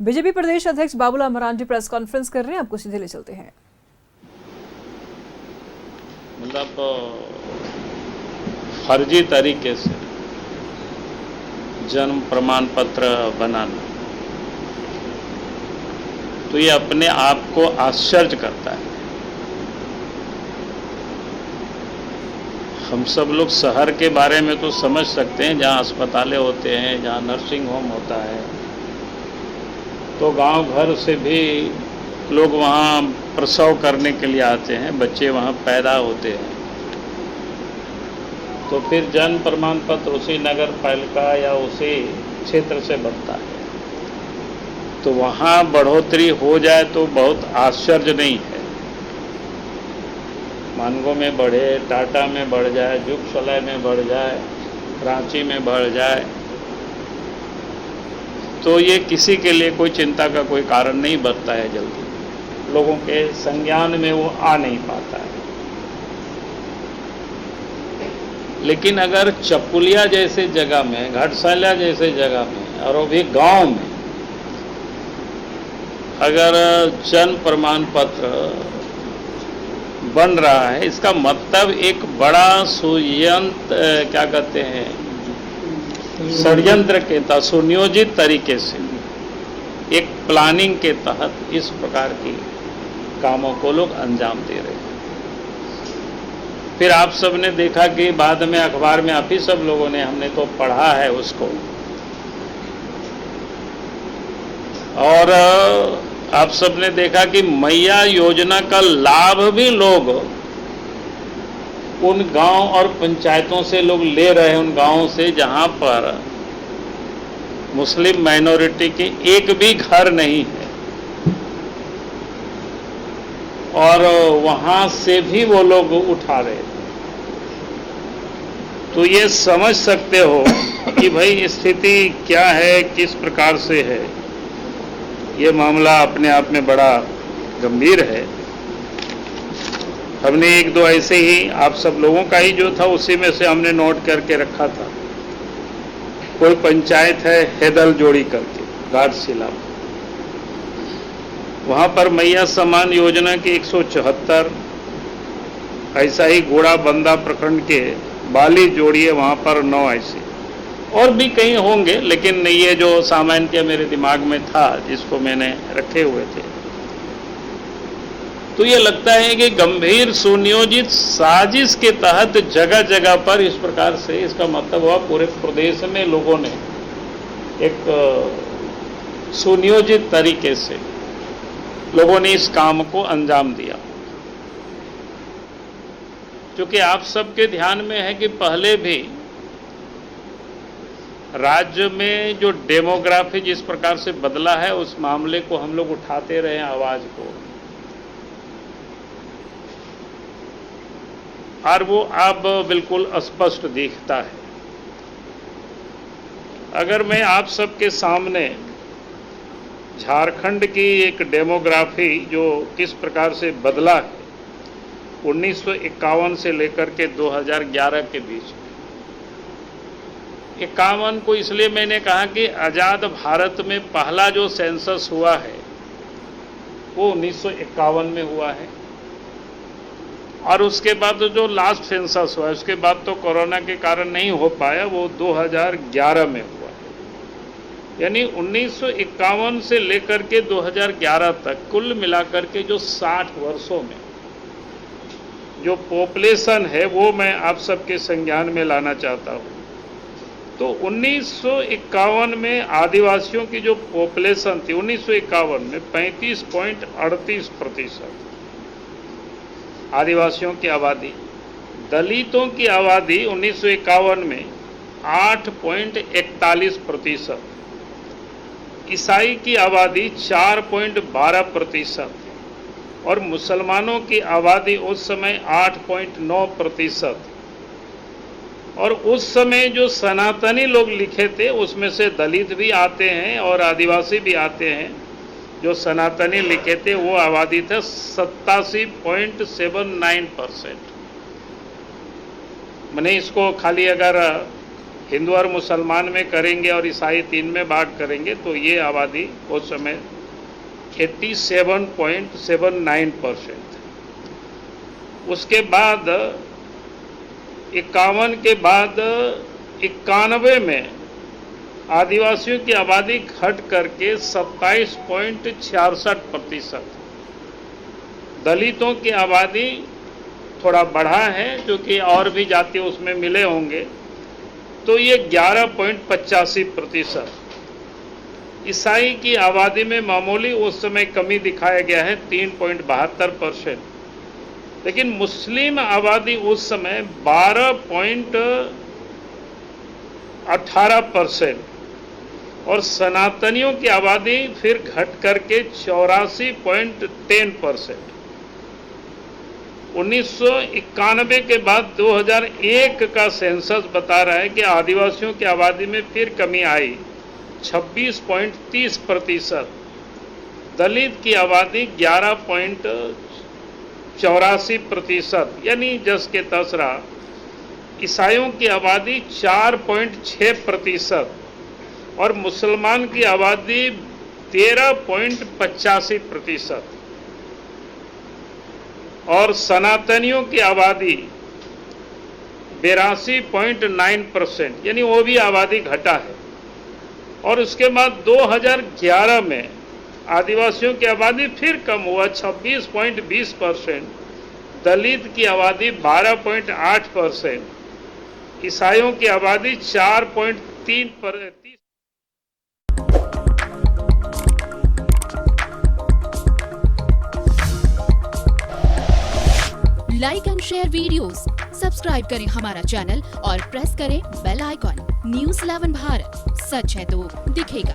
BJP प्रदेश अध्यक्ष Babulal Marandi press conference कर रहे हैं, आपको सीधे ले चलते हैं। मतलब फर्जी तरीके से जन्म प्रमाण पत्र बनाना, तो ये अपने आप को आश्चर्य करता है। हम सब लोग शहर के बारे में तो समझ सकते हैं, जहाँ अस्पतालें होते हैं, जहाँ नर्सिंग होम होता है, तो गांव घर से भी लोग वहाँ प्रसव करने के लिए आते हैं, बच्चे वहाँ पैदा होते हैं। तो फिर जन्म प्रमाण पत्र उसी नगर पालिका या उसी क्षेत्र से बनता है, तो वहाँ बढ़ोतरी हो जाए तो बहुत आश्चर्य नहीं है। मानगो में बढ़े, टाटा में बढ़ जाए, जुगसलाई में बढ़ जाए, रांची में बढ़ जाए, तो ये किसी के लिए कोई चिंता का कोई कारण नहीं बनता है। जल्दी लोगों के संज्ञान में वो आ नहीं पाता है। लेकिन अगर चपुलिया जैसे जगह में, घटसाला जैसे जगह में, और वो भी गांव में, अगर जन्म प्रमाण पत्र बन रहा है, इसका मतलब एक बड़ा क्या कहते हैं, षड्यंत्र के तहत, सुनियोजित तरीके से, एक प्लानिंग के तहत इस प्रकार की कामों को लोग अंजाम दे रहे हैं। फिर आप सब ने देखा कि बाद में अखबार में आप ही सब लोगों ने, हमने तो पढ़ा है उसको, और आप सब ने देखा कि मैया योजना का लाभ भी लोग उन गांव और पंचायतों से लोग ले रहे हैं, उन गांवों से जहां पर मुस्लिम माइनॉरिटी के एक भी घर नहीं है, और वहां से भी वो लोग उठा रहे थे। तो ये समझ सकते हो कि भाई स्थिति क्या है, किस प्रकार से है। ये मामला अपने आप में बड़ा गंभीर है। हमने एक दो ऐसे ही, आप सब लोगों का ही जो था उसी में से हमने नोट करके रखा था। कोई पंचायत है हैदल जोड़ी करके, घाटशिला, वहां पर मैया सम्मान योजना के 174, ऐसा ही घोड़ा बंदा प्रखंड के बाली जोड़ी है, वहां पर 9 ऐसे, और भी कहीं होंगे, लेकिन ये जो सामान्य मेरे दिमाग में था, जिसको मैंने रखे हुए थे, तो ये लगता है कि गंभीर सुनियोजित साजिश के तहत जगह जगह पर इस प्रकार से, इसका मतलब हुआ पूरे प्रदेश में लोगों ने एक सुनियोजित तरीके से लोगों ने इस काम को अंजाम दिया। क्योंकि आप सबके ध्यान में है कि पहले भी राज्य में जो डेमोग्राफी जिस प्रकार से बदला है, उस मामले को हम लोग उठाते रहे आवाज को, और वो अब बिल्कुल स्पष्ट दिखता है। अगर मैं आप सबके सामने झारखंड की एक डेमोग्राफी जो किस प्रकार से बदला है 1951 से लेकर के 2011 के बीच में, 51 को इसलिए मैंने कहा कि आज़ाद भारत में पहला जो सेंसस हुआ है वो 1951 में हुआ है, और उसके बाद जो लास्ट सेंसस हुआ है, उसके बाद तो कोरोना के कारण नहीं हो पाया, वो 2011 में हुआ है। यानी 1951 से लेकर के 2011 तक कुल मिलाकर के जो 60 वर्षों में जो पॉपुलेशन है, वो मैं आप सबके संज्ञान में लाना चाहता हूँ। तो 1951 में आदिवासियों की जो पॉपुलेशन थी, 1951 में 35.38% आदिवासियों की आबादी, दलितों की आबादी 1951 में 8.41%, ईसाई की आबादी 4.12%, और मुसलमानों की आबादी उस समय 8.9%। और उस समय जो सनातनी लोग लिखे थे, उसमें से दलित भी आते हैं और आदिवासी भी आते हैं। जो सनातनी लिखे थे वो आबादी था 87.79%। मैंने इसको खाली अगर हिंदू और मुसलमान में करेंगे और ईसाई 3 में भाग करेंगे तो ये आबादी उस समय 87.79%। उसके बाद 51 के बाद 91 में आदिवासियों की आबादी घट करके 27.66%। दलितों की आबादी थोड़ा बढ़ा है, जो कि और भी जाति उसमें मिले होंगे, तो ये 11.85%। ईसाई की आबादी में मामूली उस समय कमी दिखाया गया है 3.72%, लेकिन मुस्लिम आबादी उस समय 12.18% और सनातनियों की आबादी फिर घट करके 84.10%। 1991 के बाद 2001 का सेंसस बता रहा है कि आदिवासियों की आबादी में फिर कमी आई 26.30%। दलित की आबादी 11.84%, यानी जस के तस रहा। ईसाइयों की आबादी 4.6% और मुसलमान की आबादी 13.85% और सनातनियों की आबादी 82.9%, यानी वो भी आबादी घटा है। और उसके बाद 2011 में आदिवासियों की आबादी फिर कम हुआ 26.20%, दलित की आबादी 12.8%, ईसाइयों की आबादी 4.3%। Like and share videos, subscribe करें हमारा चैनल और प्रेस करें बेल आइकॉन। न्यूज़ 11 भारत, सच है तो दिखेगा।